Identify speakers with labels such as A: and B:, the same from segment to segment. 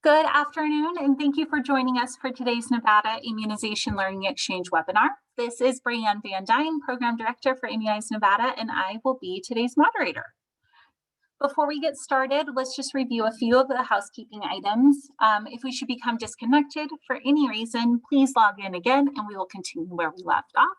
A: Good afternoon, and thank you for joining us for today's Nevada Immunization Learning Exchange webinar. This is Brianne Van Dyne, Program Director for Immunize Nevada, and I will be today's moderator. Before we get started, let's just review a few of the housekeeping items. If we should become disconnected for any reason, please log in again and we will continue where we left off.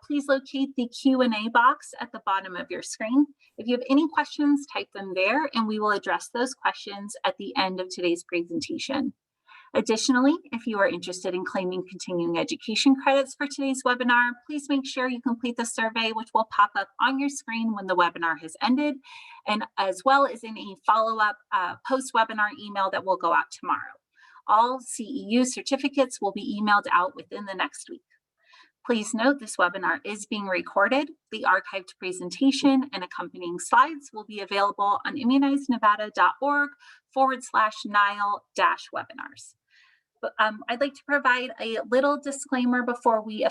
A: Please locate the Q&A box at the bottom of your screen. If you have any questions, type them there and we will address those questions at the end of today's presentation. Additionally, if you are interested in claiming continuing education credits for today's webinar, please make sure you complete the survey, which will pop up on your screen when the webinar has ended, and as well as in a follow-up post-webinar email that will go out tomorrow. All CEU certificates will be emailed out within the next week. Please note this webinar is being recorded. The archived presentation and accompanying slides will be available on immunizenevada.org/NILE-webinars. I'd like to provide a little disclaimer before we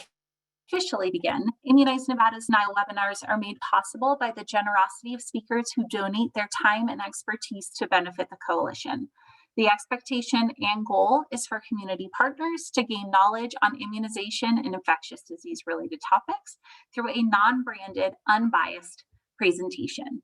A: officially begin. Immunize Nevada's NILE webinars are made possible by the generosity of speakers who donate their time and expertise to benefit the coalition. The expectation and goal is for community partners to gain knowledge on immunization and infectious disease related topics through a non-branded, unbiased presentation.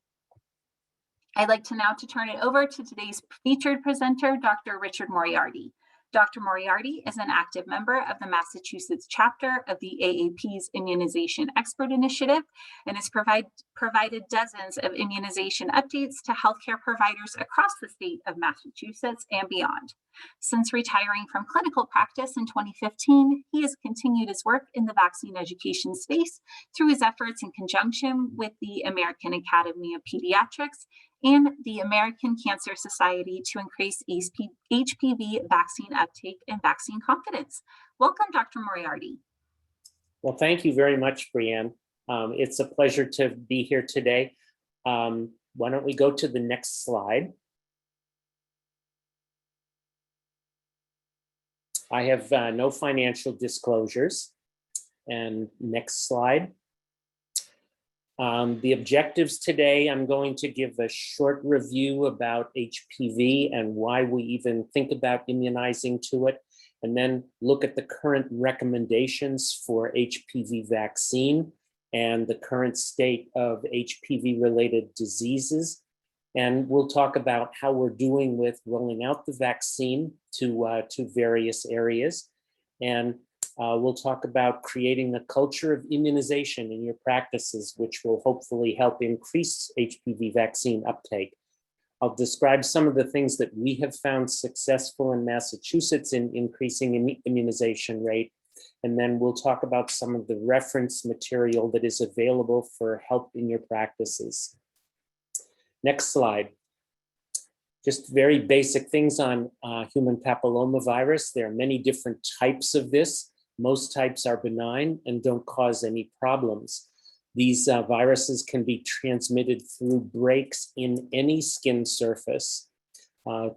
A: I'd like to now turn it over to today's featured presenter, Dr. Richard Moriarty. Dr. Moriarty is an active member of the Massachusetts chapter of the AAP's Immunization Expert Initiative and has provided dozens of immunization updates to healthcare providers across the state of Massachusetts and beyond. Since retiring from clinical practice in 2015, he has continued his work in the vaccine education space through his efforts in conjunction with the American Academy of Pediatrics and the American Cancer Society to increase HPV vaccine uptake and vaccine confidence. Welcome, Dr. Moriarty.
B: Well, thank you very much, Brianne. It's a pleasure to be here today. Why don't we go to the next slide? I have no financial disclosures. And next slide. The objectives today, I'm going to give a short review about HPV and why we even think about immunizing to it, and then look at the current recommendations for HPV vaccine and the current state of HPV-related diseases. And we'll talk about how we're doing with rolling out the vaccine to various areas. And we'll talk about creating a culture of immunization in your practices, which will hopefully help increase HPV vaccine uptake. I'll describe some of the things that we have found successful in Massachusetts in increasing immunization rate. And then we'll talk about some of the reference material that is available for help in your practices. Next slide. Just very basic things on human papillomavirus. There are many different types of this. Most types are benign and don't cause any problems. These viruses can be transmitted through breaks in any skin surface.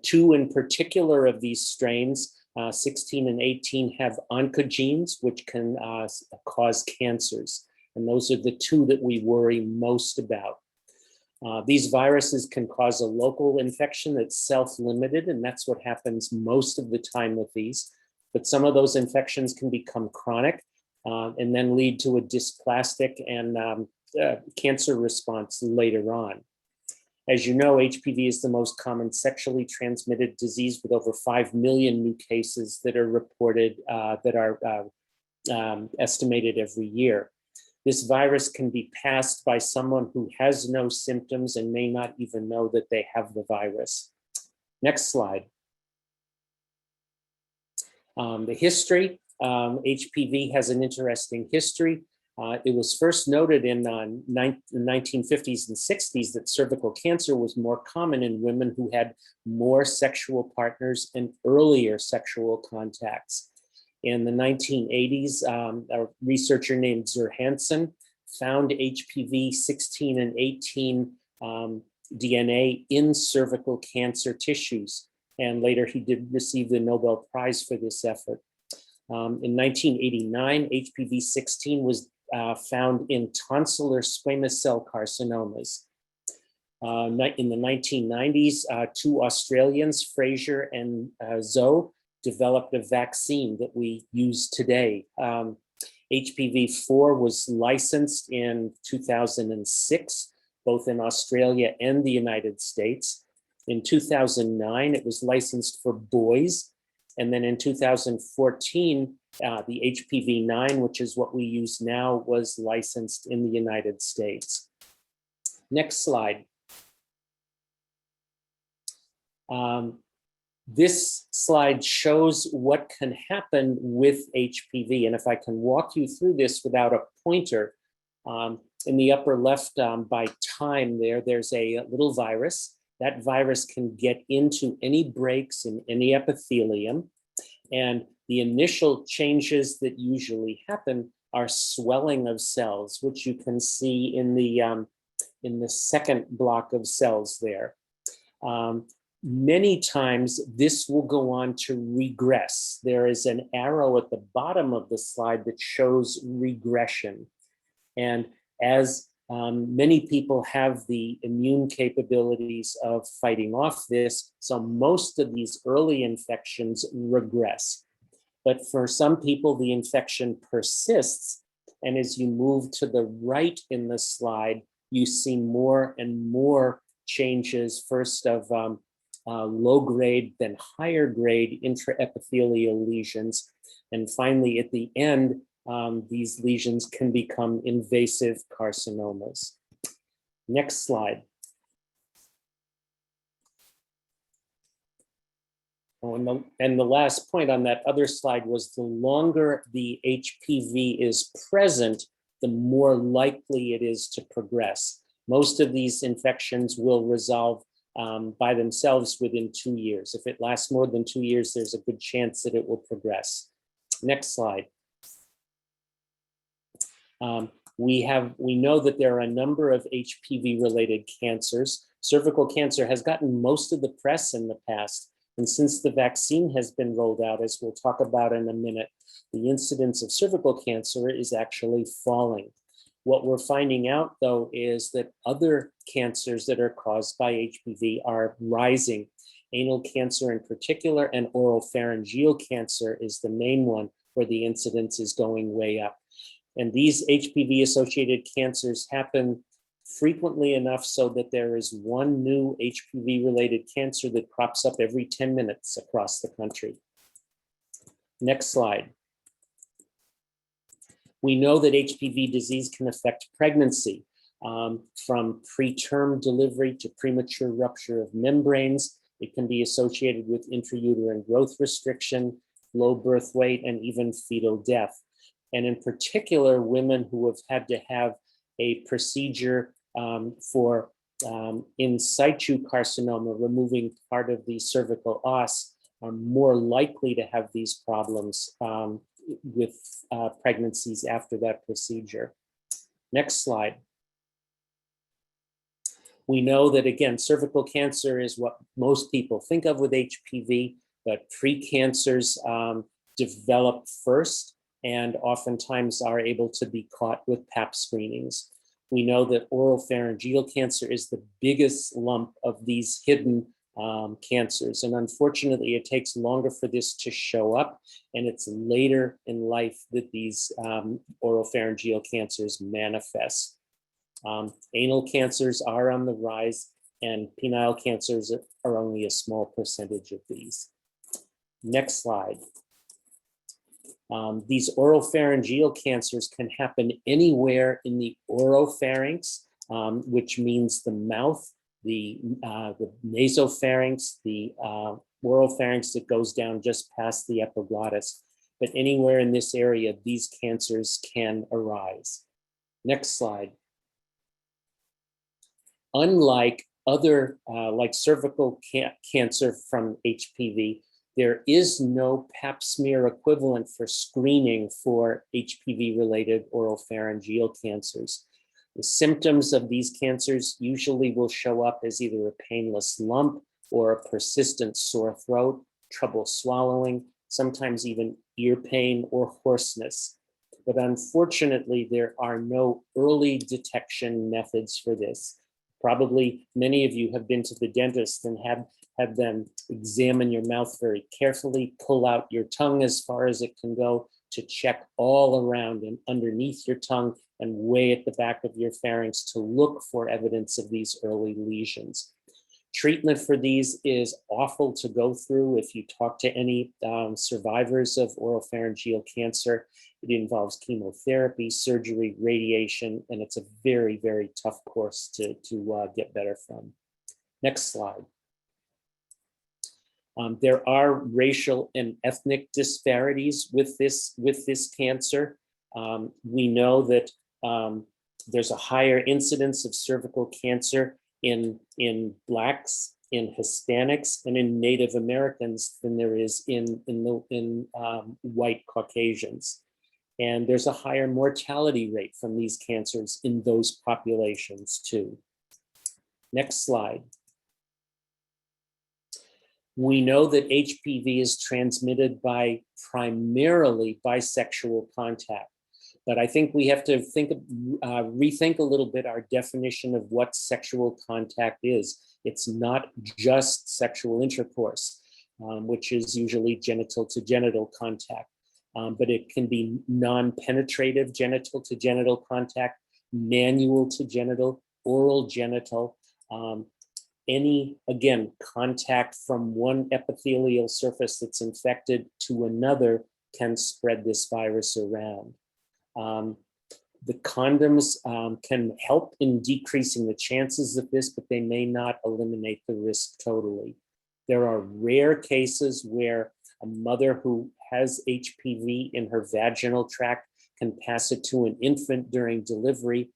B: Two in particular of these strains, 16 and 18, have oncogenes, which can cause cancers. And those are the two that we worry most about. These viruses can cause a local infection that's self-limited, and that's what happens most of the time with these. But some of those infections can become chronic and then lead to a dysplastic and cancer response later on. As you know, HPV is the most common sexually transmitted disease with over 5 million new cases that are reported, that are estimated every year. This virus can be passed by someone who has no symptoms and may not even know that they have the virus. Next slide. The history, HPV has an interesting history. It was first noted in the 1950s and 60s that cervical cancer was more common in women who had more sexual partners and earlier sexual contacts. In the 1980s, a researcher named Zerhansen found HPV 16 and 18 DNA in cervical cancer tissues. And later he did receive the Nobel Prize for this effort. In 1989, HPV-16 was found in tonsillar squamous cell carcinomas. In the 1990s, two Australians, Fraser and Zoe, developed a vaccine that we use today. HPV-4 was licensed in 2006, both in Australia and the United States. In 2009, it was licensed for boys. And then in 2014, the HPV-9, which is what we use now, was licensed in the United States. Next slide. This slide shows what can happen with HPV. And if I can walk you through this without a pointer, in the upper left by time there's a little virus. That virus can get into any breaks in any epithelium. And the initial changes that usually happen are swelling of cells, which you can see in the second block of cells there. Many times this will go on to regress. There is an arrow at the bottom of the slide that shows regression. And as many people have the immune capabilities of fighting off this, so most of these early infections regress. But for some people, the infection persists. And as you move to the right in the slide, you see more and more changes, first of low grade, then higher grade intraepithelial lesions. And finally, at the end, these lesions can become invasive carcinomas. Next slide. Oh, and the last point on that other slide was the longer the HPV is present, the more likely it is to progress. Most of these infections will resolve by themselves within 2 years. If it lasts more than 2 years, there's a good chance that it will progress. Next slide. We know that there are a number of HPV-related cancers. Cervical cancer has gotten most of the press in the past. And since the vaccine has been rolled out, as we'll talk about in a minute, the incidence of cervical cancer is actually falling. What we're finding out, though, is that other cancers that are caused by HPV are rising. Anal cancer in particular, and oropharyngeal cancer is the main one where the incidence is going way up. And these HPV-associated cancers happen frequently enough so that there is one new HPV-related cancer that crops up every 10 minutes across the country. Next slide. We know that HPV disease can affect pregnancy, from preterm delivery to premature rupture of membranes. It can be associated with intrauterine growth restriction, low birth weight, and even fetal death. And in particular, women who have had to have a procedure for in situ carcinoma, removing part of the cervical os, are more likely to have these problems with pregnancies after that procedure. Next slide. We know that, again, cervical cancer is what most people think of with HPV, but precancers develop first and oftentimes are able to be caught with Pap screenings. We know that oropharyngeal cancer is the biggest lump of these hidden cancers. And unfortunately, it takes longer for this to show up, and it's later in life that these oropharyngeal cancers manifest. Anal cancers are on the rise, and penile cancers are only a small percentage of these. Next slide. These oropharyngeal cancers can happen anywhere in the oropharynx, which means the mouth, the nasopharynx, the oropharynx that goes down just past the epiglottis. But anywhere in this area, these cancers can arise. Next slide. Unlike other, like cervical cancer from HPV, there is no Pap smear equivalent for screening for HPV-related oropharyngeal cancers. The symptoms of these cancers usually will show up as either a painless lump or a persistent sore throat, trouble swallowing, sometimes even ear pain or hoarseness. But unfortunately, there are no early detection methods for this. Probably many of you have been to the dentist and had them examine your mouth very carefully, pull out your tongue as far as it can go to check all around and underneath your tongue and way at the back of your pharynx to look for evidence of these early lesions. Treatment for these is awful to go through. If you talk to any survivors of oropharyngeal cancer, it involves chemotherapy, surgery, radiation, and it's a very, very tough course to get better from. Next slide. There are racial and ethnic disparities with this cancer. We know that there's a higher incidence of cervical cancer in Blacks, in Hispanics, and in Native Americans than there is in white Caucasians. And there's a higher mortality rate from these cancers in those populations too. Next slide. We know that HPV is transmitted primarily by sexual contact. But I think we have to rethink a little bit our definition of what sexual contact is. It's not just sexual intercourse, which is usually genital to genital contact, but it can be non-penetrative genital to genital contact, manual to genital, oral genital, again, contact from one epithelial surface that's infected to another can spread this virus around. The condoms can help in decreasing the chances of this, but they may not eliminate the risk totally. There are rare cases where a mother who has HPV in her vaginal tract can pass it to an infant during delivery,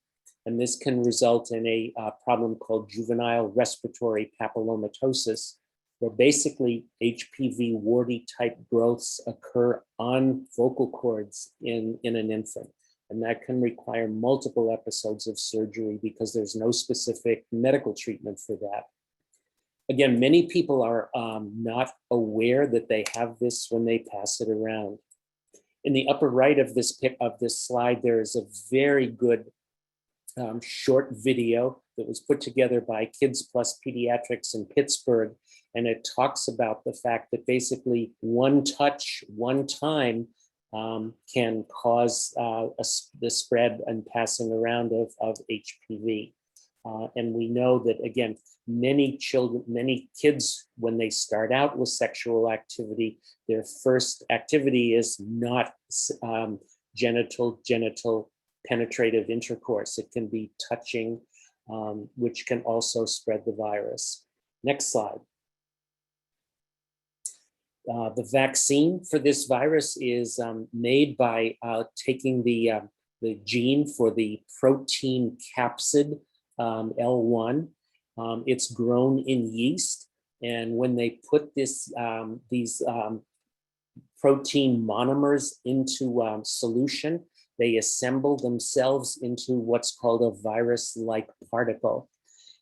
B: and this can result in a problem called juvenile respiratory papillomatosis, where basically HPV warty type growths occur on vocal cords in an infant. And that can require multiple episodes of surgery because there's no specific medical treatment for that. Again, many people are not aware that they have this when they pass it around. In the upper right of this slide, there is a very good short video that was put together by Kids Plus Pediatrics in Pittsburgh. And it talks about the fact that basically one touch, one time can cause the spread and passing around of HPV. And we know that, again, many kids, when they start out with sexual activity, their first activity is not genital penetrative intercourse. It can be touching, which can also spread the virus. Next slide. The vaccine for this virus is made by taking the gene for the protein capsid L1. It's grown in yeast, and when they put these protein monomers into solution, they assemble themselves into what's called a virus-like particle.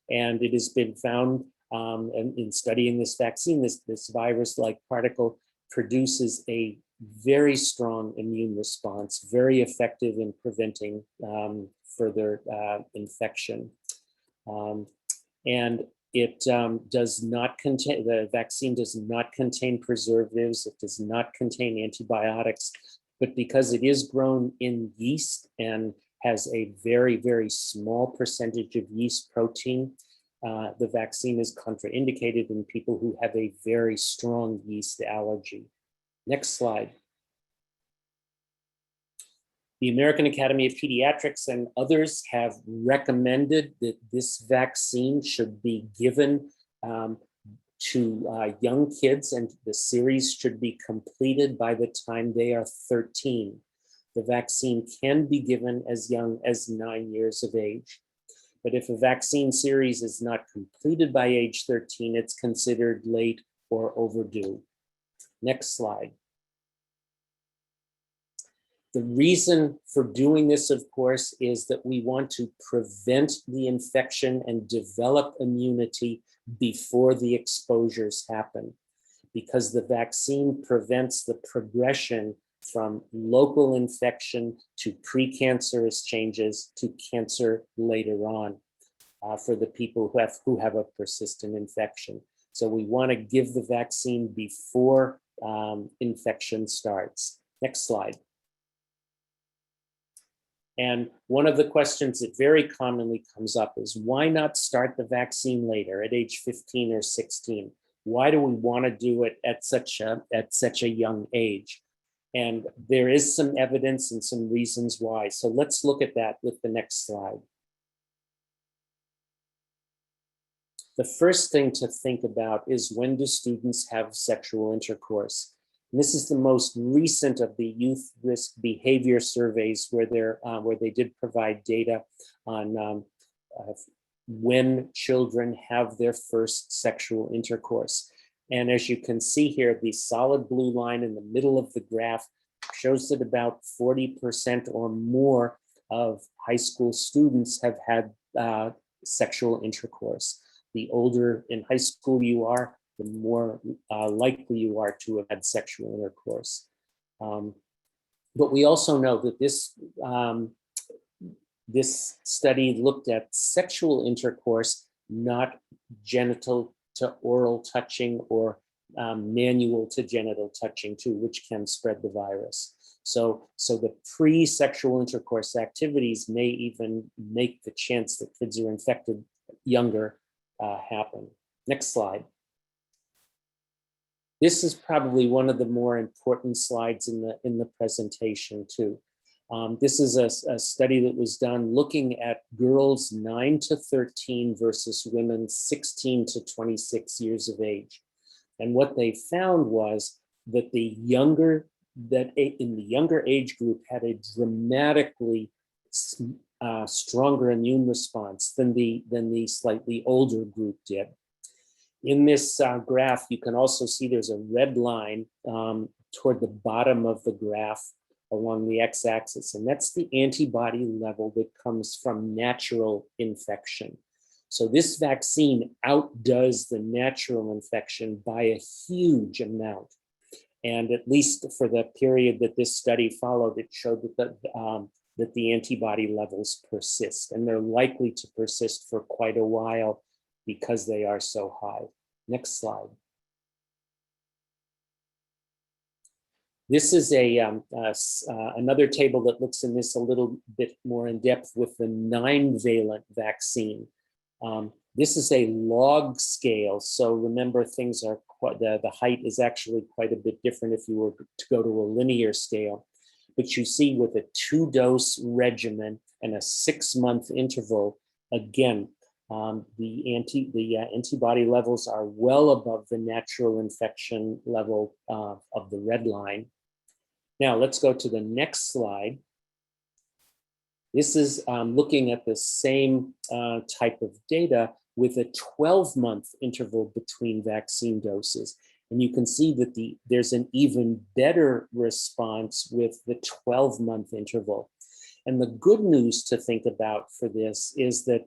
B: And it has been found in studying this vaccine, this virus-like particle produces a very strong immune response, very effective in preventing further infection. And it does not contain, the vaccine does not contain preservatives, it does not contain antibiotics, but because it is grown in yeast and has a very, very small percentage of yeast protein, the vaccine is contraindicated in people who have a very strong yeast allergy. Next slide. The American Academy of Pediatrics and others have recommended that this vaccine should be given to young kids, and the series should be completed by the time they are 13. The vaccine can be given as young as 9 years of age. But if a vaccine series is not completed by age 13, it's considered late or overdue. Next slide. The reason for doing this, of course, is that we want to prevent the infection and develop immunity before the exposures happen, because the vaccine prevents the progression from local infection to precancerous changes to cancer later on. for the people who have a persistent infection. So we want to give the vaccine before infection starts. Next slide. And one of the questions that very commonly comes up is, why not start the vaccine later at age 15 or 16? Why do we want to do it at such a young age? And there is some evidence and some reasons why. So let's look at that with the next slide. The first thing to think about is, when do students have sexual intercourse? And this is the most recent of the youth risk behavior surveys, where they did provide data on when children have their first sexual intercourse. And as you can see here, the solid blue line in the middle of the graph shows that about 40% or more of high school students have had sexual intercourse. The older in high school you are, the more likely you are to have had sexual intercourse. But we also know that this study looked at sexual intercourse, not genital to oral touching or manual to genital touching too, which can spread the virus. So the pre-sexual intercourse activities may even make the chance that kids are infected younger happen. Next slide. This is probably one of the more important slides in the presentation too. This is a study that was done looking at girls 9 to 13 versus women 16 to 26 years of age. And what they found was that in the younger age group had a dramatically stronger immune response than the slightly older group did. In this graph, you can also see there's a red line toward the bottom of the graph along the x-axis, and that's the antibody level that comes from natural infection. So this vaccine outdoes the natural infection by a huge amount. And at least for the period that this study followed, it showed that the antibody levels persist, and they're likely to persist for quite a while because they are so high. Next slide. This is another table that looks in this a little bit more in depth with the 9-valent vaccine. This is a log scale, so remember things are quite, the height is actually quite a bit different if you were to go to a linear scale. But you see with a 2-dose regimen and a 6-month interval, again, the antibody levels are well above the natural infection level of the red line. Now let's go to the next slide. This is looking at the same type of data with a 12-month interval between vaccine doses. And you can see that there's an even better response with the 12-month interval. And the good news to think about for this is that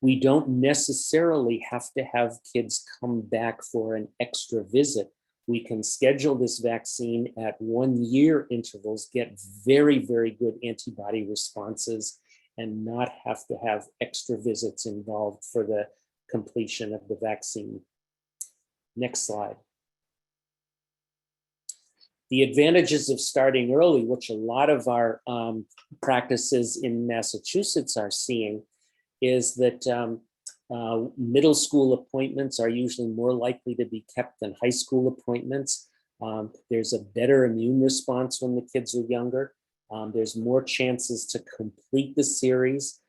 B: we don't necessarily have to have kids come back for an extra visit. We can schedule this vaccine at 1-year intervals, get very, very good antibody responses, and not have to have extra visits involved for the completion of the vaccine. Next slide. The advantages of starting early, which a lot of our practices in Massachusetts are seeing, is that middle school appointments are usually more likely to be kept than high school appointments. There's a better immune response when the kids are younger. There's more chances to complete the series.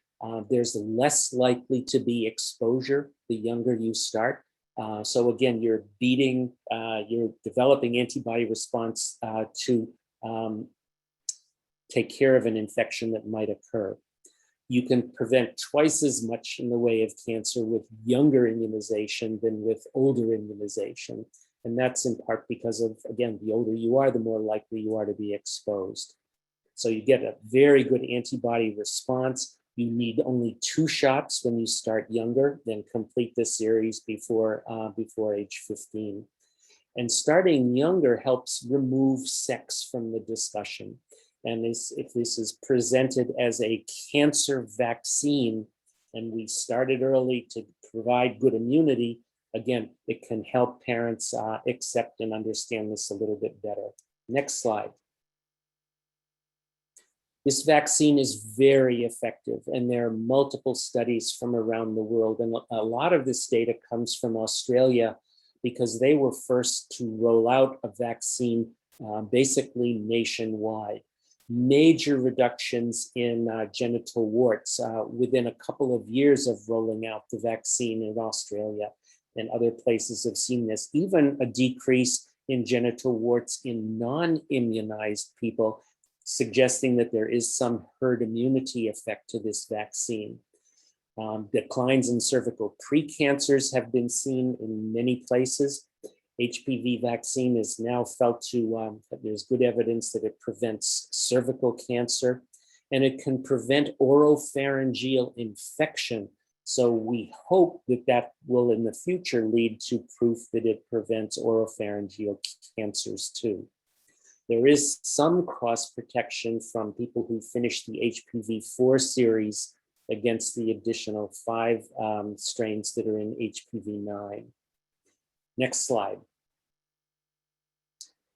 B: There's less likely to be exposure the younger you start. So again, you're developing antibody response to take care of an infection that might occur. You can prevent twice as much in the way of cancer with younger immunization than with older immunization. And that's in part because of, again, the older you are, the more likely you are to be exposed. So you get a very good antibody response. You need only 2 shots when you start younger, then complete the series before age 15. And starting younger helps remove sex from the discussion. And if this is presented as a cancer vaccine, and we started early to provide good immunity, again, it can help parents accept and understand this a little bit better. Next slide. This vaccine is very effective, and there are multiple studies from around the world. And a lot of this data comes from Australia because they were first to roll out a vaccine basically nationwide. Major reductions in genital warts within a couple of years of rolling out the vaccine in Australia, and other places have seen this. Even a decrease in genital warts in non-immunized people, suggesting that there is some herd immunity effect to this vaccine. Declines in cervical precancers have been seen in many places. HPV vaccine is now felt to, there's good evidence that it prevents cervical cancer, and it can prevent oropharyngeal infection. So we hope that that will in the future lead to proof that it prevents oropharyngeal cancers too. There is some cross protection from people who finished the HPV-4 series against the additional 5 strains that are in HPV-9. Next slide.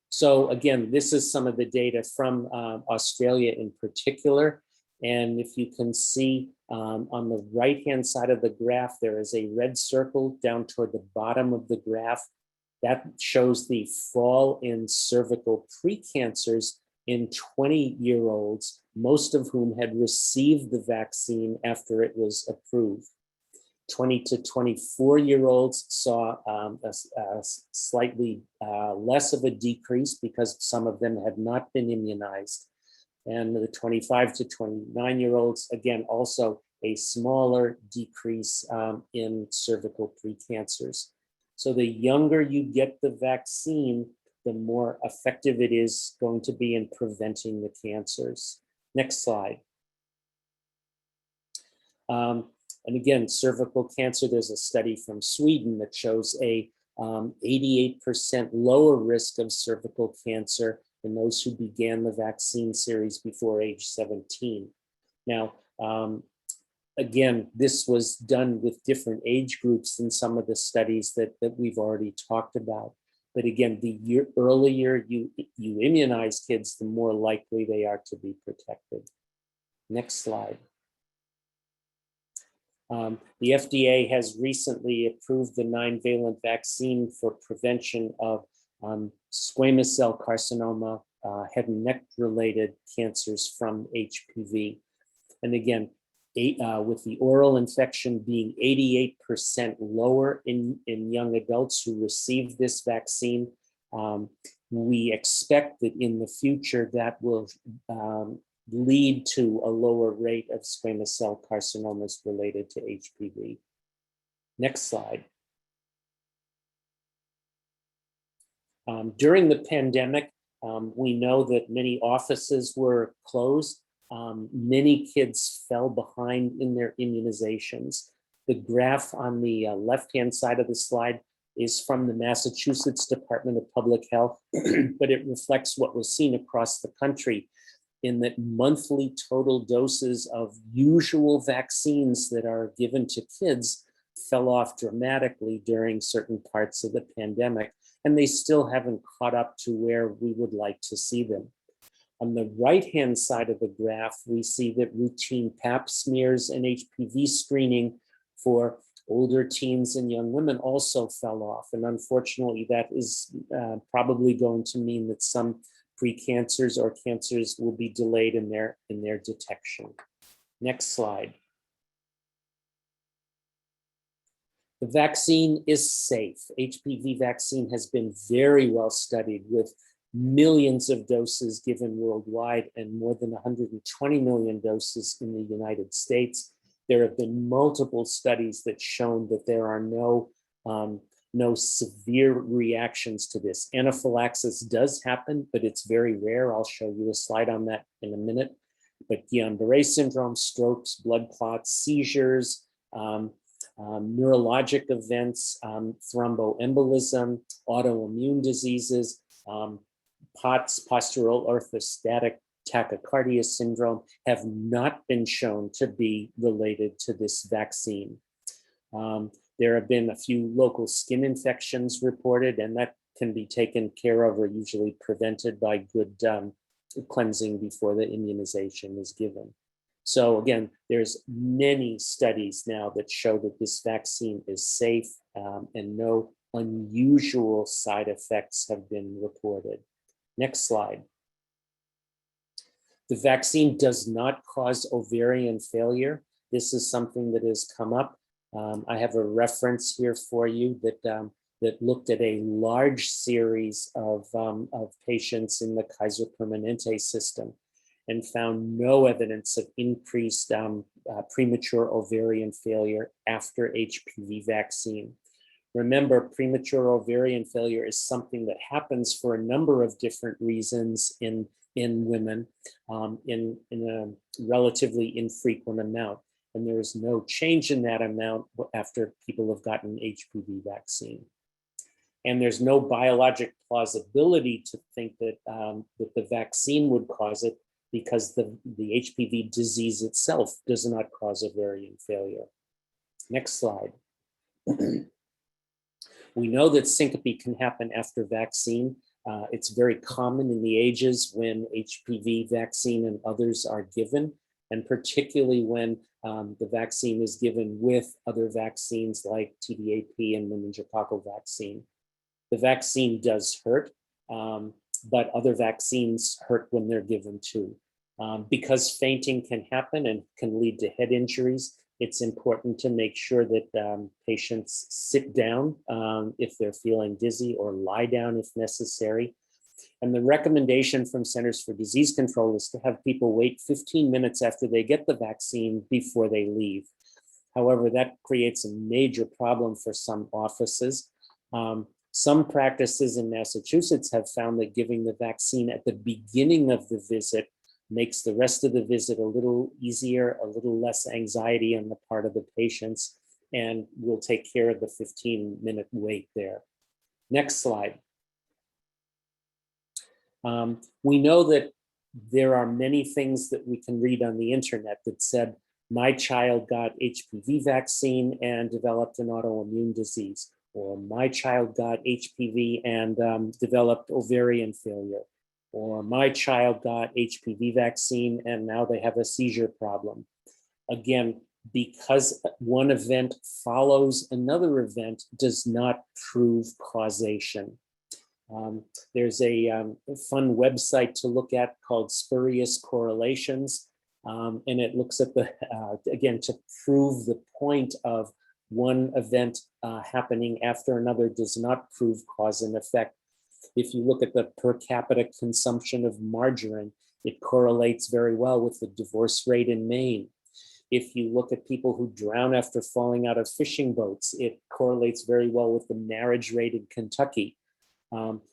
B: So again, this is some of the data from Australia in particular. And if you can see on the right-hand side of the graph, there is a red circle down toward the bottom of the graph. That shows the fall in cervical precancers in 20-year-olds, most of whom had received the vaccine after it was approved. 20 to 24-year-olds saw a slightly less of a decrease because some of them had not been immunized. And the 25 to 29-year-olds, again, also a smaller decrease in cervical precancers. So the younger you get the vaccine, the more effective it is going to be in preventing the cancers. Next slide. And again, cervical cancer, there's a study from Sweden that shows a 88% lower risk of cervical cancer in those who began the vaccine series before age 17. Now, again, this was done with different age groups than some of the studies that we've already talked about. But again, the earlier you immunize kids, the more likely they are to be protected. Next slide. The FDA has recently approved the 9-valent vaccine for prevention of squamous cell carcinoma, head and neck related cancers from HPV. And again, with the oral infection being 88% lower in young adults who receive this vaccine, we expect that in the future that will lead to a lower rate of squamous cell carcinomas related to HPV. Next slide. During the pandemic, we know that many offices were closed. Many kids fell behind in their immunizations. The graph on the left-hand side of the slide is from the Massachusetts Department of Public Health, but it reflects what was seen across the country in that monthly total doses of usual vaccines that are given to kids fell off dramatically during certain parts of the pandemic, and they still haven't caught up to where we would like to see them. On the right-hand side of the graph, we see that routine pap smears and HPV screening for older teens and young women also fell off. And unfortunately, that is probably going to mean that some precancers or cancers will be delayed in their detection. Next slide. The vaccine is safe. HPV vaccine has been very well studied with millions of doses given worldwide and more than 120 million doses in the United States. There have been multiple studies that shown that there are no severe reactions to this. Anaphylaxis does happen, but it's very rare. I'll show you a slide on that in a minute. But Guillain-Barré syndrome, strokes, blood clots, seizures, neurologic events, thromboembolism, autoimmune diseases, POTS, postural orthostatic tachycardia syndrome have not been shown to be related to this vaccine. There have been a few local skin infections reported, and that can be taken care of or usually prevented by good cleansing before the immunization is given. So again, there's many studies now that show that this vaccine is safe and no unusual side effects have been reported. Next slide. The vaccine does not cause ovarian failure. This is something that has come up. I have a reference here for you that looked at a large series of patients in the Kaiser Permanente system and found no evidence of increased premature ovarian failure after HPV vaccine. Remember, premature ovarian failure is something that happens for a number of different reasons in women in a relatively infrequent amount. And there is no change in that amount after people have gotten HPV vaccine. And there's no biologic plausibility to think that, that the vaccine would cause it because the HPV disease itself does not cause ovarian failure. Next slide. We know that syncope can happen after vaccine. It's very common in the ages when HPV vaccine and others are given, and particularly when the vaccine is given with other vaccines like TDAP and meningococcal vaccine. The vaccine does hurt, but other vaccines hurt when they're given too. Because fainting can happen and can lead to head injuries, it's important to make sure that patients sit down if they're feeling dizzy or lie down if necessary. And the recommendation from Centers for Disease Control is to have people wait 15 minutes after they get the vaccine before they leave. However, that creates a major problem for some offices. Some practices in Massachusetts have found that giving the vaccine at the beginning of the visit makes the rest of the visit a little easier, a little less anxiety on the part of the patients, and will take care of the 15-minute wait there. Next slide. We know that there are many things that we can read on the internet that said, my child got HPV vaccine and developed an autoimmune disease, or my child got HPV and developed ovarian failure, or my child got HPV vaccine and now they have a seizure problem. Again, because one event follows another event does not prove causation. There's a fun website to look at called Spurious Correlations, and it looks at the, again, to prove the point of one event happening after another does not prove cause and effect. If you look at the per capita consumption of margarine, it correlates very well with the divorce rate in Maine. If you look at people who drown after falling out of fishing boats, it correlates very well with the marriage rate in Kentucky.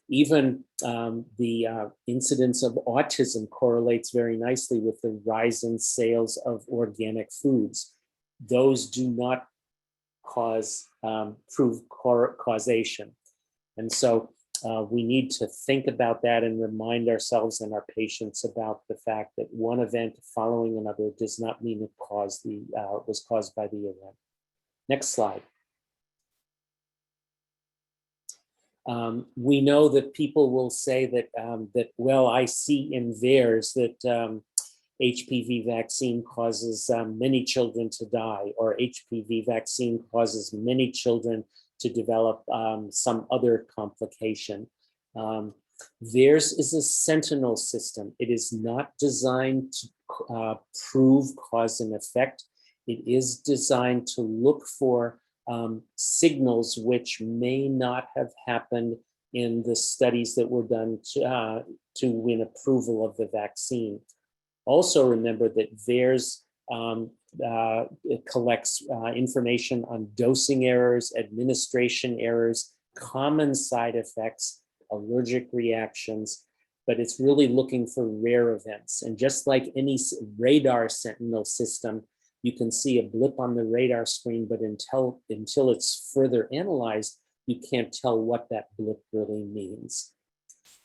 B: Even the incidence of autism correlates very nicely with the rise in sales of organic foods. Those do not prove causation. And so we need to think about that and remind ourselves and our patients about the fact that one event following another does not mean it was caused by the event. Next slide. We know that people will say that, well, I see in theirs that HPV vaccine causes many children to die, or HPV vaccine causes many children to develop some other complication. Theirs is a sentinel system. It is not designed to prove cause and effect. It is designed to look for signals which may not have happened in the studies that were done to win approval of the vaccine. Also remember that theirs it collects information on dosing errors, administration errors, common side effects, allergic reactions, but it's really looking for rare events. And just like any radar sentinel system, you can see a blip on the radar screen, but until it's further analyzed, you can't tell what that blip really means.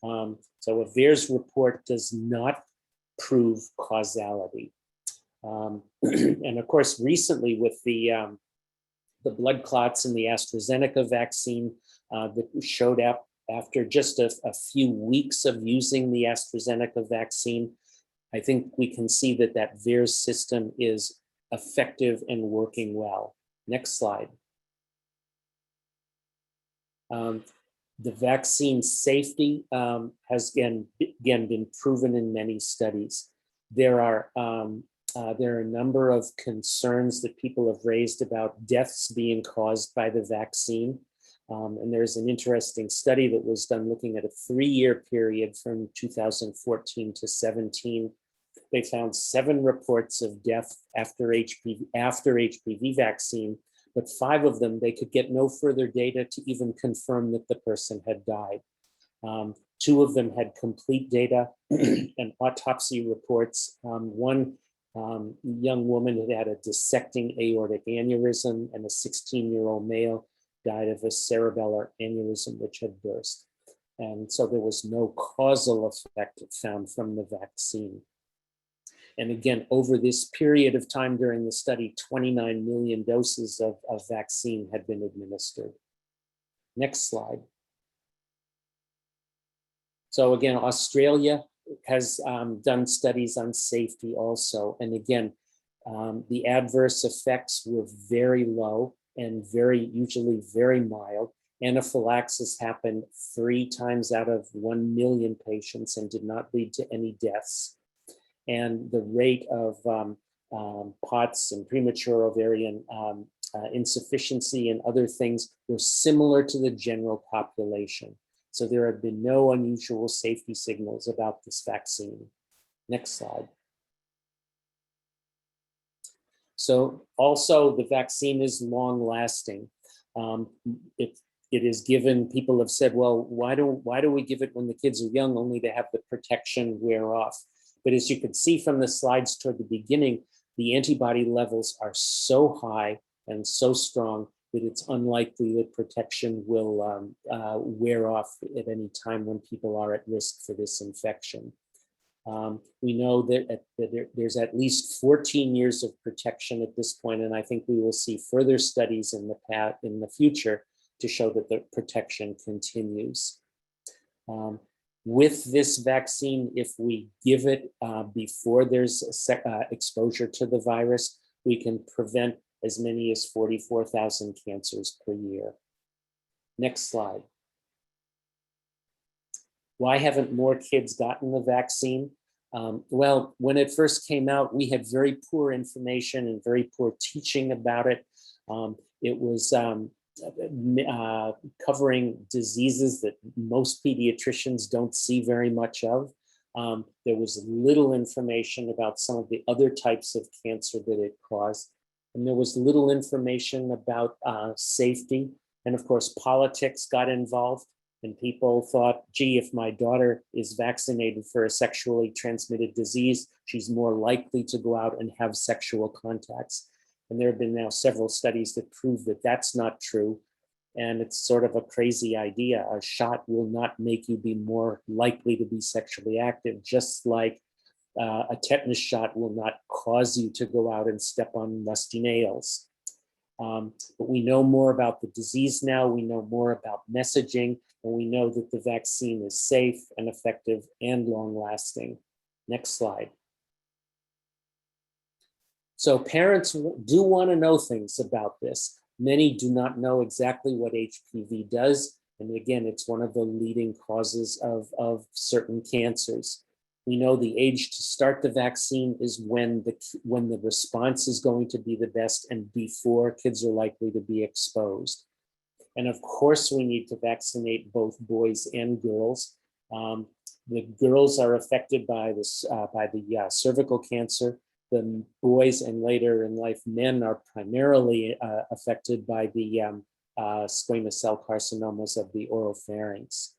B: So a VAERS report does not prove causality. And of course, recently with the blood clots in the AstraZeneca vaccine that showed up after just a few weeks of using the AstraZeneca vaccine, I think we can see that that VAERS system is effective and working well. Next slide. The vaccine safety has again been proven in many studies. There are a number of concerns that people have raised about deaths being caused by the vaccine. And there's an interesting study that was done looking at a 3-year period from 2014 to 17. They found 7 reports of death after HPV vaccine, but 5 of them, they could get no further data to even confirm that the person had died. 2 of them had complete data and autopsy reports. One young woman had a dissecting aortic aneurysm, and a 16-year-old male died of a cerebellar aneurysm which had burst. And so there was no causal effect found from the vaccine. And again, over this period of time during the study, 29 million doses of vaccine had been administered. Next slide. So again, Australia has done studies on safety also. And again, the adverse effects were very low and usually very mild. Anaphylaxis happened 3 times out of 1 million patients and did not lead to any deaths. And the rate of POTS and premature ovarian insufficiency and other things were similar to the general population. So there have been no unusual safety signals about this vaccine. Next slide. So also the vaccine is long lasting. It is given, people have said, well, why do we give it when the kids are young, only to have the protection wear off? But as you could see from the slides toward the beginning, the antibody levels are so high and so strong that it's unlikely that protection will wear off at any time when people are at risk for this infection. We know that there's at least 14 years of protection at this point, and I think we will see further studies in the future to show that the protection continues. With this vaccine, if we give it before there's exposure to the virus, we can prevent as many as 44,000 cancers per year. Next slide. Why haven't more kids gotten the vaccine? Well, when it first came out, we had very poor information and very poor teaching about it. It was covering diseases that most pediatricians don't see very much of. There was little information about some of the other types of cancer that it caused. And there was little information about safety. And of course, politics got involved. And people thought, gee, if my daughter is vaccinated for a sexually transmitted disease, she's more likely to go out and have sexual contacts. And there have been now several studies that prove that that's not true. And it's sort of a crazy idea. A shot will not make you be more likely to be sexually active, just like a tetanus shot will not cause you to go out and step on rusty nails. But we know more about the disease now, we know more about messaging, and we know that the vaccine is safe and effective and long-lasting. Next slide. So parents do want to know things about this. Many do not know exactly what HPV does. And again, it's one of the leading causes of certain cancers. We know the age to start the vaccine is when the response is going to be the best and before kids are likely to be exposed. And of course, we need to vaccinate both boys and girls. The girls are affected by the cervical cancer. The boys and later in life men are primarily affected by the squamous cell carcinomas of the oropharynx.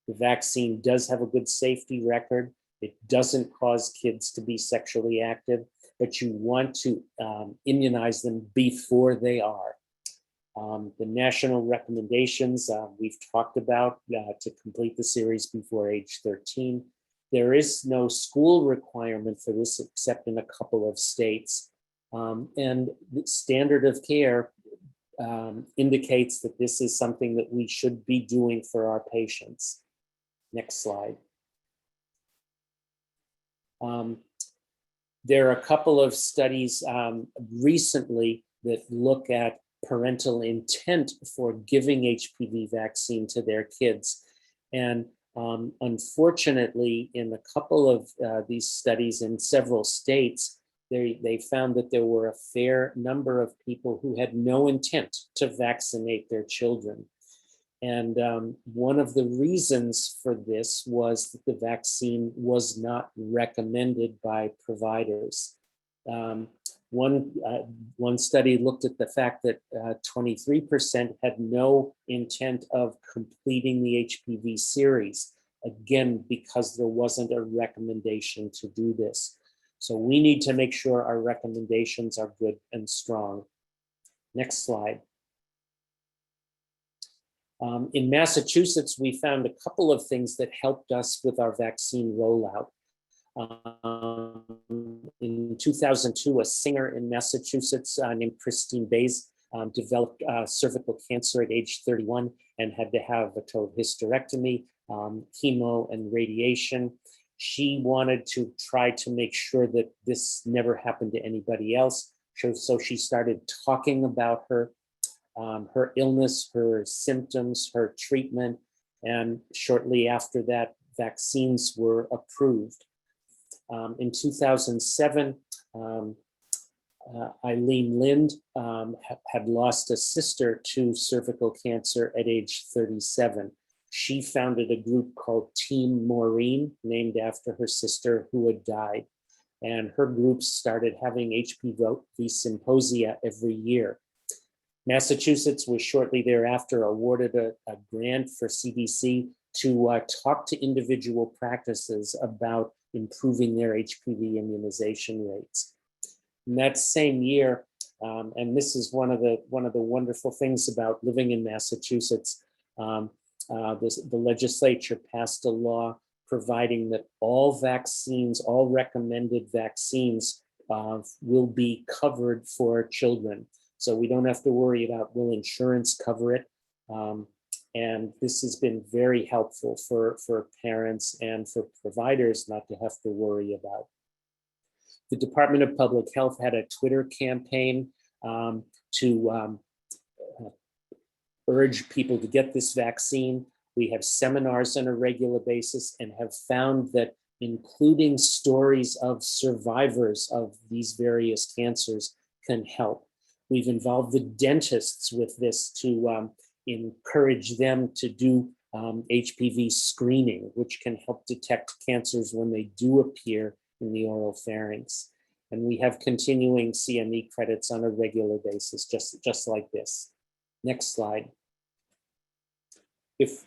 B: The vaccine does have a good safety record. It doesn't cause kids to be sexually active, but you want to immunize them before they are. The national recommendations we've talked about to complete the series before age 13. There is no school requirement for this except in a couple of states. And the standard of care indicates that this is something that we should be doing for our patients. Next slide. There are a couple of studies recently that look at parental intent for giving HPV vaccine to their kids. And unfortunately, in a couple of these studies in several states, they found that there were a fair number of people who had no intent to vaccinate their children. And one of the reasons for this was that the vaccine was not recommended by providers. One study looked at the fact that 23% had no intent of completing the HPV series, again, because there wasn't a recommendation to do this. So we need to make sure our recommendations are good and strong. Next slide. In Massachusetts, we found a couple of things that helped us with our vaccine rollout. In 2002, a singer in Massachusetts named Christine Bays developed cervical cancer at age 31 and had to have a total hysterectomy, chemo, and radiation. She wanted to try to make sure that this never happened to anybody else. So she started talking about her illness, her symptoms, her treatment, and shortly after that, vaccines were approved. In 2007, Eileen Lind had lost a sister to cervical cancer at age 37. She founded a group called Team Maureen, named after her sister who had died. And her group started having HPV symposia every year. Massachusetts was shortly thereafter awarded a grant for CDC to talk to individual practices about improving their HPV immunization rates. In that same year, and this is one of the wonderful things about living in Massachusetts, the legislature passed a law providing that all vaccines, all recommended vaccines will be covered for children. So we don't have to worry about will insurance cover it. And this has been very helpful for parents and for providers not to have to worry about. The Department of Public Health had a Twitter campaign to urge people to get this vaccine. We have seminars on a regular basis and have found that including stories of survivors of these various cancers can help. We've involved the dentists with this to encourage them to do HPV screening, which can help detect cancers when they do appear in the oral pharynx. And we have continuing CME credits on a regular basis, just like this. Next slide. If,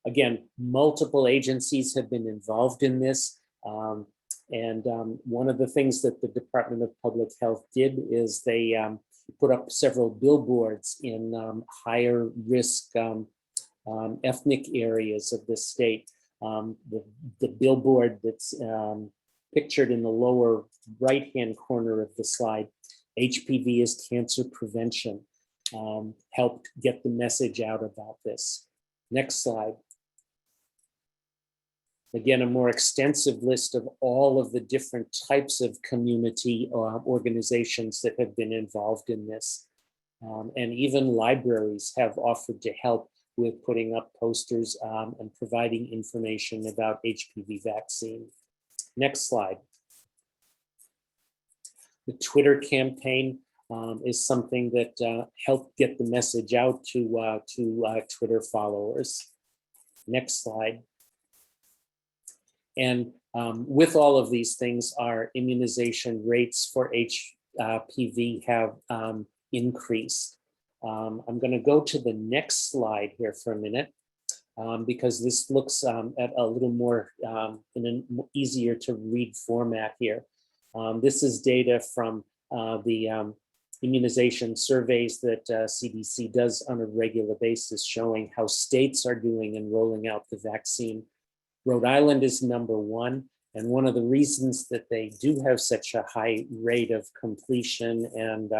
B: again, multiple agencies have been involved in this. And one of the things that the Department of Public Health did is they put up several billboards in higher risk ethnic areas of the state. The billboard that's pictured in the lower right-hand corner of the slide, HPV is cancer prevention, helped get the message out about this. Next slide. Again, a more extensive list of all of the different types of community organizations that have been involved in this. And even libraries have offered to help with putting up posters and providing information about HPV vaccine. Next slide. The Twitter campaign is something that helped get the message out to Twitter followers. Next slide. And with all of these things, our immunization rates for HPV have increased. I'm going to go to the next slide here for a minute because this looks at a little more in an easier to read format here. This is data from the immunization surveys that CDC does on a regular basis, showing how states are doing in rolling out the vaccine. Rhode Island is #1. And one of the reasons that they do have such a high rate of completion and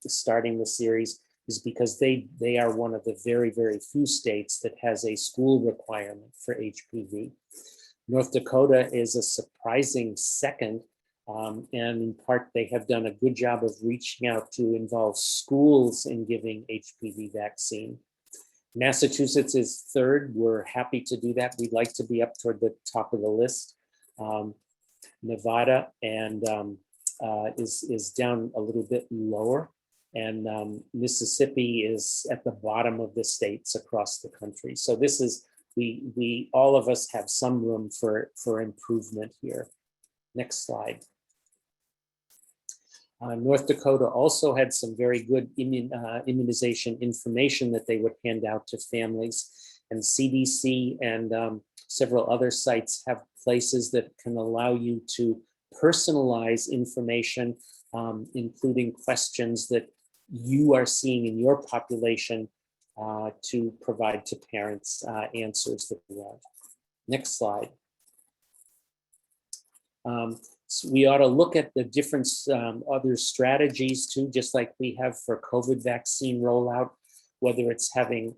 B: starting the series is because they are one of the very, very few states that has a school requirement for HPV. North Dakota is a surprising second, and in part they have done a good job of reaching out to involve schools in giving HPV vaccine. Massachusetts is third. We're happy to do that. We'd like to be up toward the top of the list. Nevada and is down a little bit lower, and Mississippi is at the bottom of the states across the country. So this is, we all of us have some room for improvement here. Next slide. North Dakota also had some very good immunization information that they would hand out to families, and CDC and several other sites have places that can allow you to personalize information, including questions that you are seeing in your population to provide to parents answers that we have. Next slide. So we ought to look at the different other strategies too, just like we have for COVID vaccine rollout, whether it's having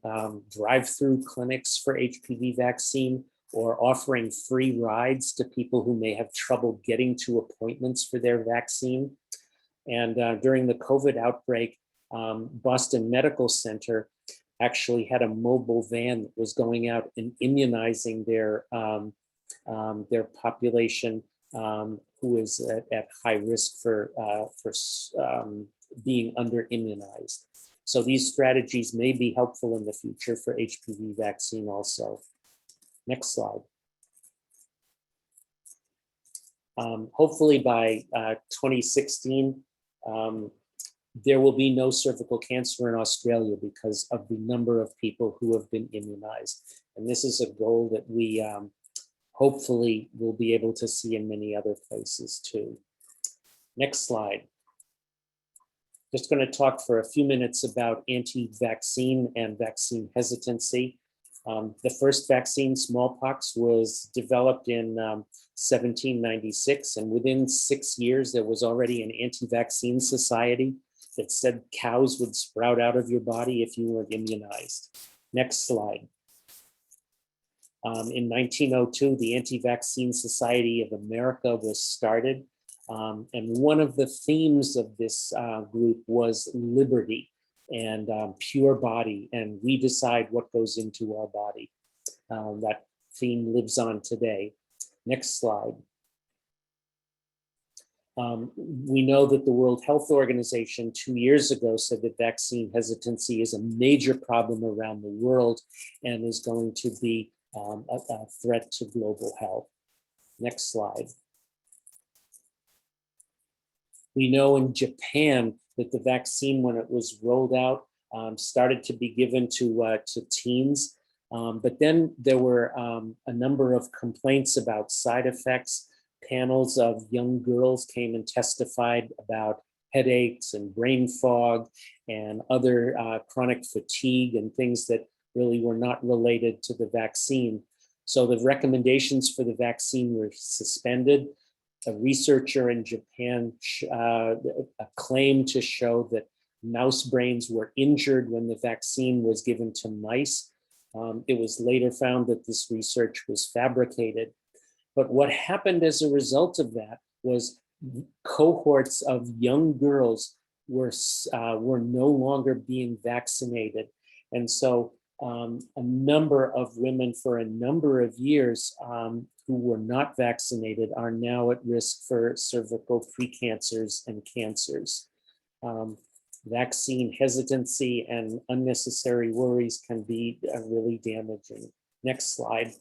B: drive-through clinics for HPV vaccine or offering free rides to people who may have trouble getting to appointments for their vaccine. And during the COVID outbreak, Boston Medical Center actually had a mobile van that was going out and immunizing their population who is at high risk for being under immunized. So these strategies may be helpful in the future for HPV vaccine also. Next slide. Hopefully by 2016, there will be no cervical cancer in Australia because of the number of people who have been immunized. And this is a goal that we hopefully will be able to see in many other places too. Next slide. Just going to talk for a few minutes about anti-vaccine and vaccine hesitancy. The first vaccine, smallpox, was developed in 1796, and within 6 years, there was already an anti-vaccine society that said cows would sprout out of your body if you weren't immunized. Next slide. In 1902, the Anti-Vaccine Society of America was started, and one of the themes of this group was liberty and pure body, and we decide what goes into our body. That theme lives on today. Next slide. We know that the World Health Organization 2 years ago said that vaccine hesitancy is a major problem around the world and is going to be a threat to global health. Next slide. We know in Japan that the vaccine, when it was rolled out, started to be given to teens. But then there were a number of complaints about side effects. Panels of young girls came and testified about headaches and brain fog and other chronic fatigue and things that really were not related to the vaccine. So the recommendations for the vaccine were suspended. A researcher in Japan claimed to show that mouse brains were injured when the vaccine was given to mice. It was later found that this research was fabricated. But what happened as a result of that was cohorts of young girls were no longer being vaccinated. And so a number of women for a number of years who were not vaccinated are now at risk for cervical precancers and cancers. Vaccine hesitancy and unnecessary worries can be really damaging. Next slide.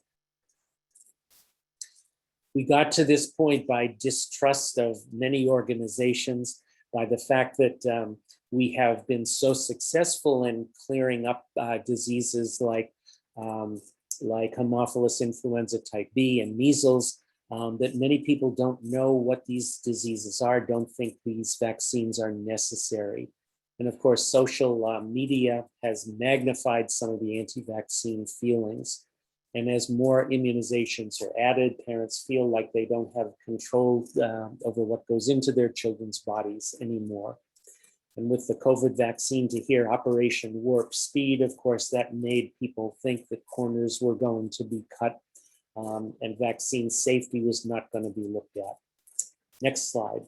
B: We got to this point by distrust of many organizations, by the fact that we have been so successful in clearing up diseases like Haemophilus influenza type B and measles, that many people don't know what these diseases are, don't think these vaccines are necessary. And of course, social media has magnified some of the anti-vaccine feelings. And as more immunizations are added, parents feel like they don't have control over what goes into their children's bodies anymore. And with the COVID vaccine to hear Operation Warp Speed, of course, that made people think that corners were going to be cut and vaccine safety was not going to be looked at. Next slide.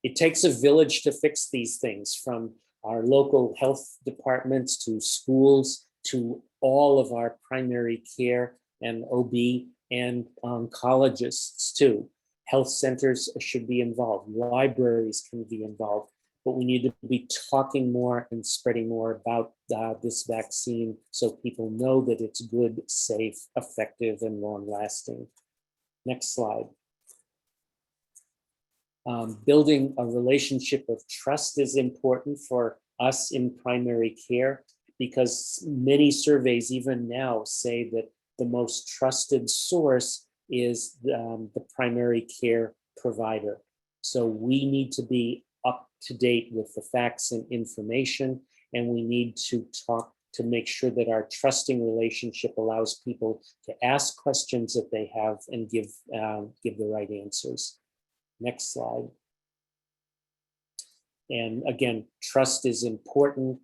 B: It takes a village to fix these things, from our local health departments to schools to all of our primary care and OB and oncologists too. Health centers should be involved. Libraries can be involved, but we need to be talking more and spreading more about this vaccine so people know that it's good, safe, effective, and long-lasting. Next slide. Building a relationship of trust is important for us in primary care, because many surveys even now say that the most trusted source is the primary care provider. So we need to be up to date with the facts and information, and we need to talk to make sure that our trusting relationship allows people to ask questions that they have and give the right answers. Next slide. And again, trust is important,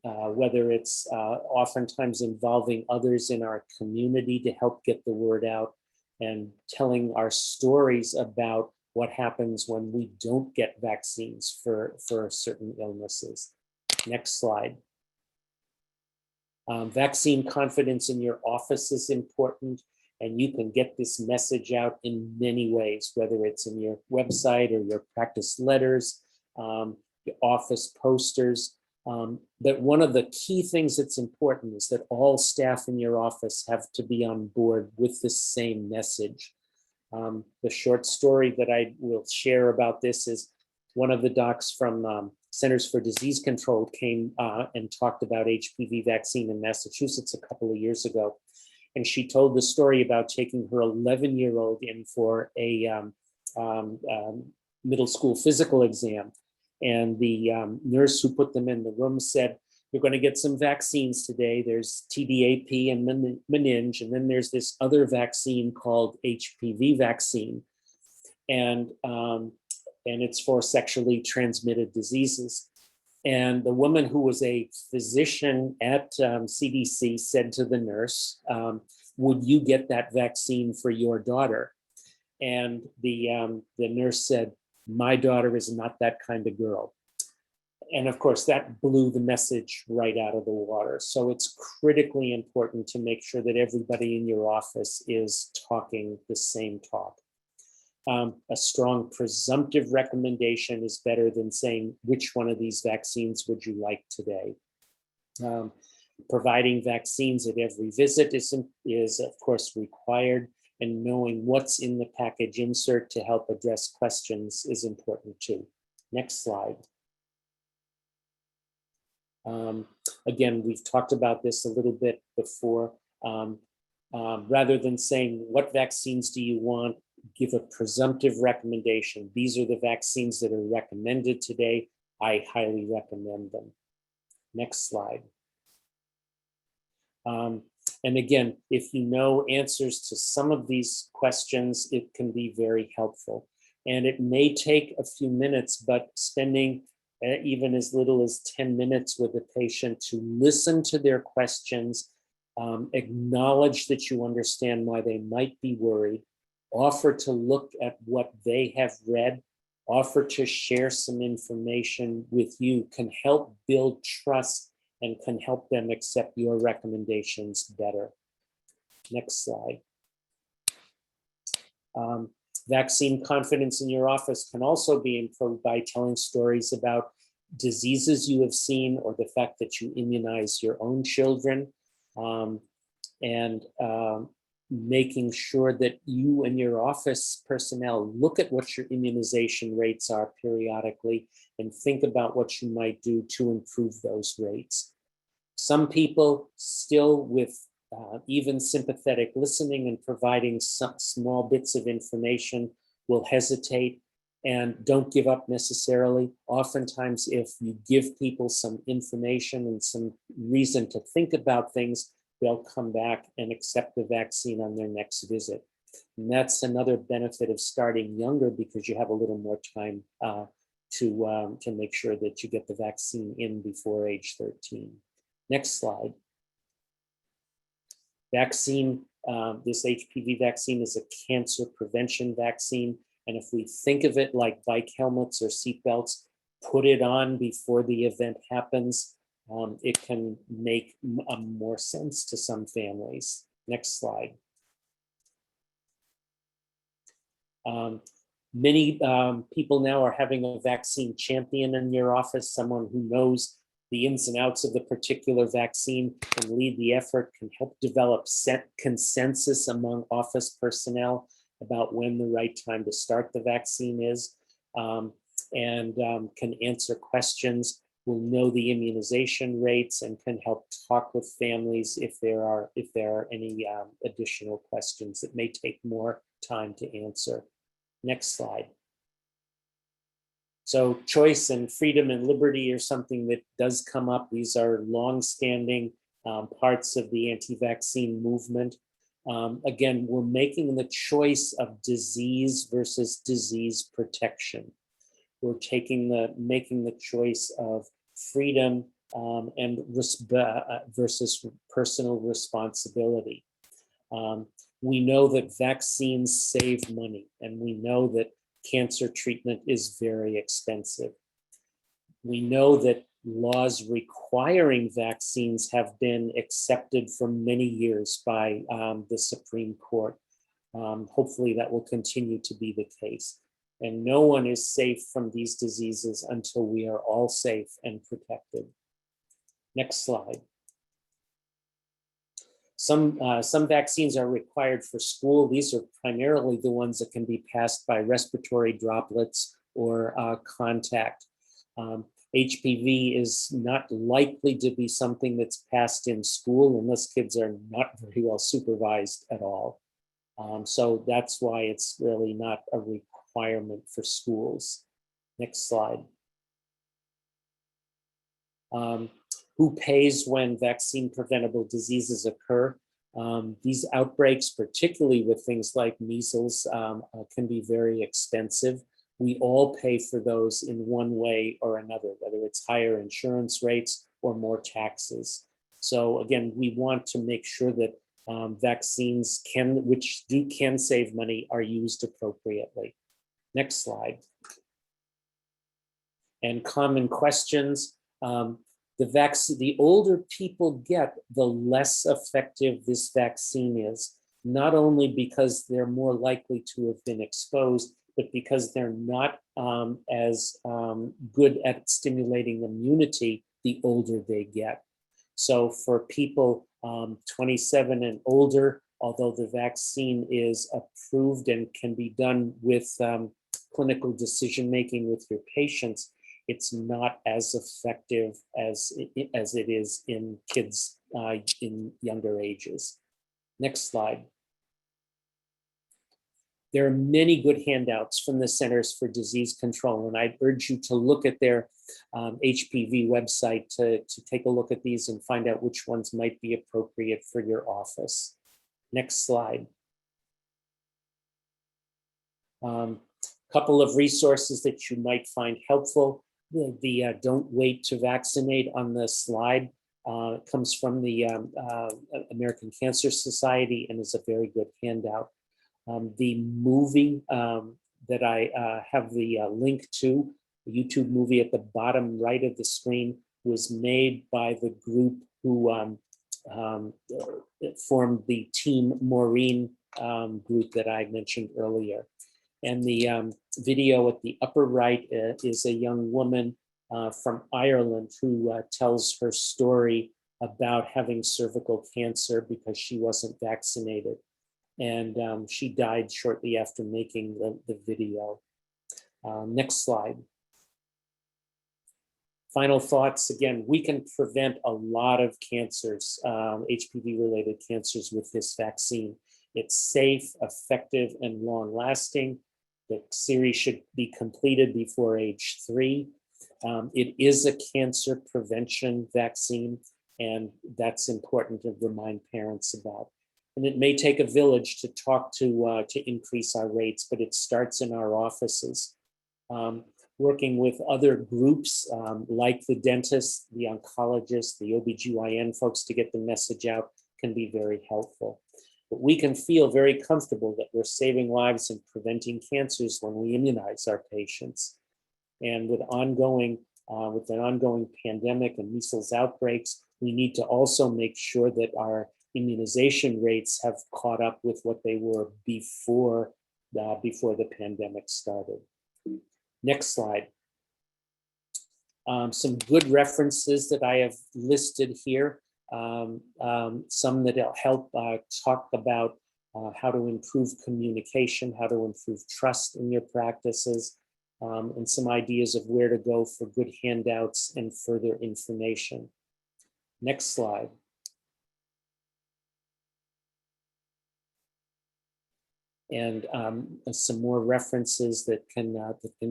B: whether it's oftentimes involving others in our community to help get the word out and telling our stories about what happens when we don't get vaccines for certain illnesses. Next slide. Vaccine confidence in your office is important, and you can get this message out in many ways, whether it's in your website or your practice letters, your office posters. But one of the key things that's important is that all staff in your office have to be on board with the same message. The short story that I will share about this is one of the docs from Centers for Disease Control came and talked about HPV vaccine in Massachusetts a couple of years ago. And she told the story about taking her 11-year-old in for a middle school physical exam. And the nurse who put them in the room said, "You're going to get some vaccines today. There's TDAP and meninge, and then there's this other vaccine called HPV vaccine. And it's for sexually transmitted diseases." And the woman who was a physician at CDC said to the nurse, "Would you get that vaccine for your daughter?" And the nurse said, "My daughter is not that kind of girl." And of course, that blew the message right out of the water. So it's critically important to make sure that everybody in your office is talking the same talk. A strong presumptive recommendation is better than saying, which one of these vaccines would you like today? Providing vaccines at every visit is of course required, and knowing what's in the package insert to help address questions is important too. Next slide. Again, we've talked about this a little bit before. Rather than saying, what vaccines do you want? Give a presumptive recommendation. These are the vaccines that are recommended today. I highly recommend them. Next slide. And again, if you know answers to some of these questions, it can be very helpful. And it may take a few minutes, but spending even as little as 10 minutes with a patient to listen to their questions, acknowledge that you understand why they might be worried, offer to look at what they have read, offer to share some information with you, can help build trust and can help them accept your recommendations better. Next slide. Vaccine confidence in your office can also be improved by telling stories about diseases you have seen or the fact that you immunize your own children, and making sure that you and your office personnel look at what your immunization rates are periodically and think about what you might do to improve those rates. Some people still, with even sympathetic listening and providing some small bits of information, will hesitate and don't give up necessarily. Oftentimes, if you give people some information and some reason to think about things, they'll come back and accept the vaccine on their next visit. And that's another benefit of starting younger, because you have a little more time to make sure that you get the vaccine in before age 13. Next slide. Vaccine, this HPV vaccine is a cancer prevention vaccine. And if we think of it like bike helmets or seatbelts, put it on before the event happens, it can make more sense to some families. Next slide. Many people now are having a vaccine champion in your office, someone who knows the ins and outs of the particular vaccine, can lead the effort, can help develop consensus among office personnel about when the right time to start the vaccine is, and can answer questions, will know the immunization rates, and can help talk with families if there are any additional questions that may take more time to answer. Next slide. So choice and freedom and liberty are something that does come up. These are long-standing parts of the anti-vaccine movement. Again, we're making the choice of disease versus disease protection. We're making the choice of freedom and versus personal responsibility. We know that vaccines save money, and we know that cancer treatment is very expensive. We know that laws requiring vaccines have been accepted for many years by the Supreme Court. Hopefully that will continue to be the case. And no one is safe from these diseases until we are all safe and protected. Next slide. Some vaccines are required for school. These are primarily the ones that can be passed by respiratory droplets or contact. HPV is not likely to be something that's passed in school unless kids are not very well supervised at all. So that's why it's really not a requirement for schools. Next slide. Who pays when vaccine preventable diseases occur? These outbreaks, particularly with things like measles, can be very expensive. We all pay for those in one way or another, whether it's higher insurance rates or more taxes. So again, we want to make sure that vaccines which can save money, are used appropriately. Next slide. And common questions. The older people get, the less effective this vaccine is, not only because they're more likely to have been exposed, but because they're not as good at stimulating immunity the older they get. So for people 27 and older, although the vaccine is approved and can be done with clinical decision-making with your patients, it's not as effective as it is in kids in younger ages. Next slide. There are many good handouts from the Centers for Disease Control, and I urge you to look at their HPV website to take a look at these and find out which ones might be appropriate for your office. Next slide. Couple of resources that you might find helpful. The Don't Wait to Vaccinate on the slide comes from the American Cancer Society and is a very good handout. The movie that I have the link to, the YouTube movie at the bottom right of the screen, was made by the group who formed the Team Maureen group that I mentioned earlier. And the video at the upper right is a young woman from Ireland who tells her story about having cervical cancer because she wasn't vaccinated. And she died shortly after making the video. Next slide. Final thoughts. Again, we can prevent a lot of cancers, HPV-related cancers, with this vaccine. It's safe, effective, and long-lasting. The series should be completed before age 3. It is a cancer prevention vaccine. And that's important to remind parents about. And it may take a village to talk to increase our rates, but it starts in our offices. Working with other groups like the dentists, the oncologists, the OBGYN folks to get the message out can be very helpful. But we can feel very comfortable that we're saving lives and preventing cancers when we immunize our patients. And with an ongoing pandemic and measles outbreaks, we need to also make sure that our immunization rates have caught up with what they were before the pandemic started. Next slide. Some good references that I have listed here. Some that help talk about how to improve communication, how to improve trust in your practices, and some ideas of where to go for good handouts and further information. Next slide. And some more references that can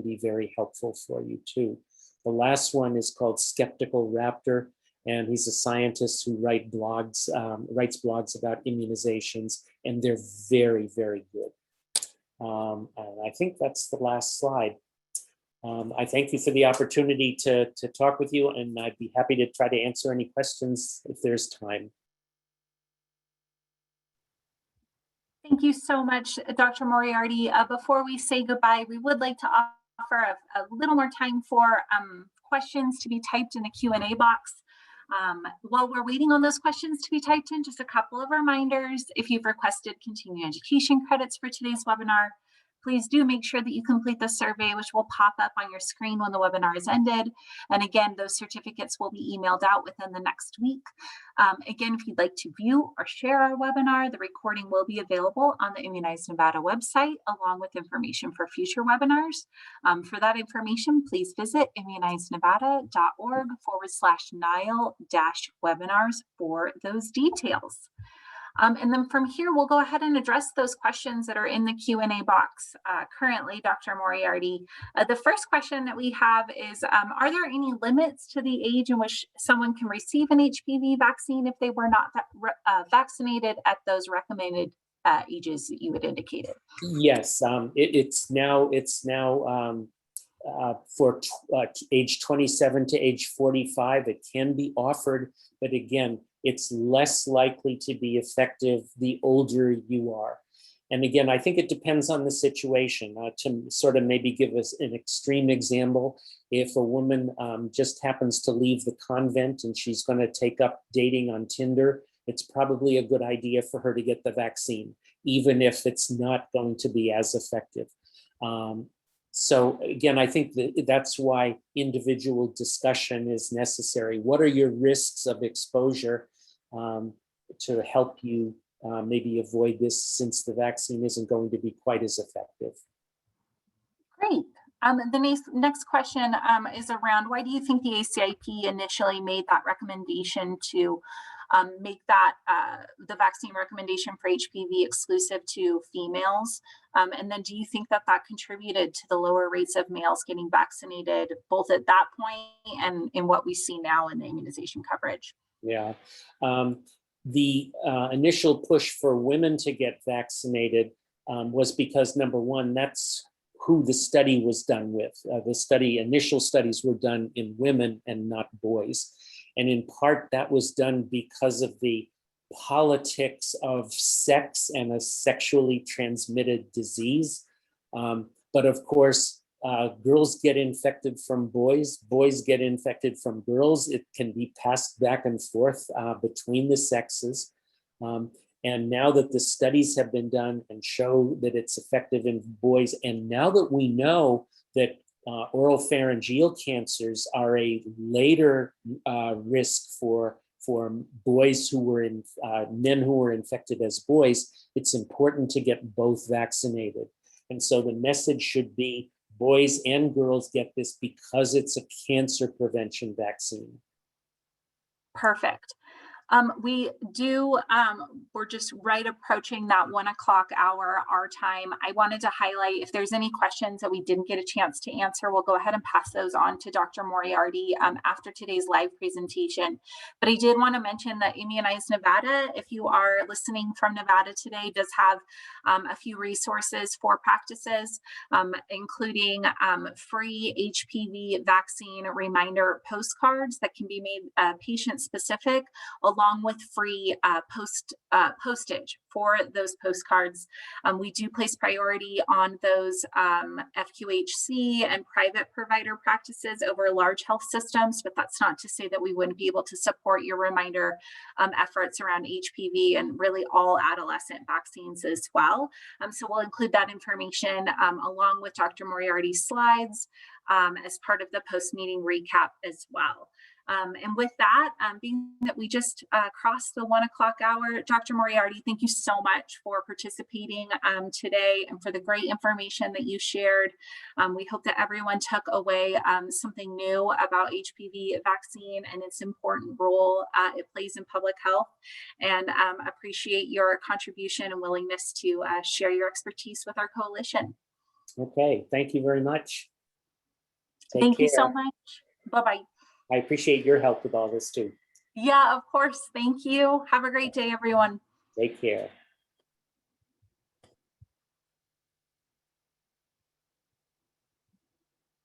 B: be very helpful for you too. The last one is called Skeptical Raptor, and he's a scientist who writes blogs about immunizations, and they're very, very good. And I think that's the last slide. I thank you for the opportunity to talk with you, and I'd be happy to try to answer any questions if there's time.
A: Thank you so much, Dr. Moriarty. Before we say goodbye, we would like to offer a little more time for questions to be typed in the Q&A box. While we're waiting on those questions to be typed in, just a couple of reminders. If you've requested continuing education credits for today's webinar, please do make sure that you complete the survey, which will pop up on your screen when the webinar is ended. And again, those certificates will be emailed out within the next week. Again, if you'd like to view or share our webinar, the recording will be available on the Immunize Nevada website, along with information for future webinars. For that information, please visit immunizenevada.org/NILE-webinars for those details. And then from here, we'll go ahead and address those questions that are in the Q&A box currently, Dr. Moriarty. The first question that we have is, are there any limits to the age in which someone can receive an HPV vaccine if they were not vaccinated at those recommended ages that you had indicated?
B: Yes, it's now for age 27 to age 45, it can be offered, but again, it's less likely to be effective the older you are. And again, I think it depends on the situation. To sort of maybe give us an extreme example, if a woman just happens to leave the convent and she's going to take up dating on Tinder, it's probably a good idea for her to get the vaccine, even if it's not going to be as effective. So again, I think that's why individual discussion is necessary. What are your risks of exposure to help you maybe avoid this, since the vaccine isn't going to be quite as effective?
A: Great. The next question is around, why do you think the ACIP initially made that recommendation to make that the vaccine recommendation for HPV exclusive to females? And then do you think that that contributed to the lower rates of males getting vaccinated, both at that point and in what we see now in the immunization coverage?
B: Yeah. The initial push for women to get vaccinated was because, number one, that's who the study was done with. Initial studies were done in women and not boys. And in part, that was done because of the politics of sex and a sexually transmitted disease. But of course, girls get infected from boys, boys get infected from girls. It can be passed back and forth between the sexes. And now that the studies have been done and show that it's effective in boys, and now that we know that oropharyngeal cancers are a later risk for boys who were men who were infected as boys, it's important to get both vaccinated. And so the message should be, boys and girls get this because it's a cancer prevention vaccine.
A: Perfect. We do, we're just right approaching that 1 o'clock hour, our time. I wanted to highlight if there's any questions that we didn't get a chance to answer, we'll go ahead and pass those on to Dr. Moriarty after today's live presentation. But I did want to mention that Immunize Nevada, if you are listening from Nevada today, does have a few resources for practices, including free HPV vaccine reminder postcards that can be made patient specific, along with free postage for those postcards. We do place priority on those FQHC and private provider practices over large health systems, but that's not to say that we wouldn't be able to support your reminder efforts around HPV and really all adolescent vaccines as well. So we'll include that information along with Dr. Moriarty's slides as part of the post-meeting recap as well. And with that, being that we just crossed the 1 o'clock hour, Dr. Moriarty, thank you so much for participating today and for the great information that you shared. We hope that everyone took away something new about HPV vaccine and its important role it plays in public health, and appreciate your contribution and willingness to share your expertise with our coalition.
B: Okay, thank you very much.
A: Thank you so much. Bye-bye.
B: I appreciate your help with all this too.
A: Yeah, of course. Thank you. Have a great day, everyone.
B: Take care.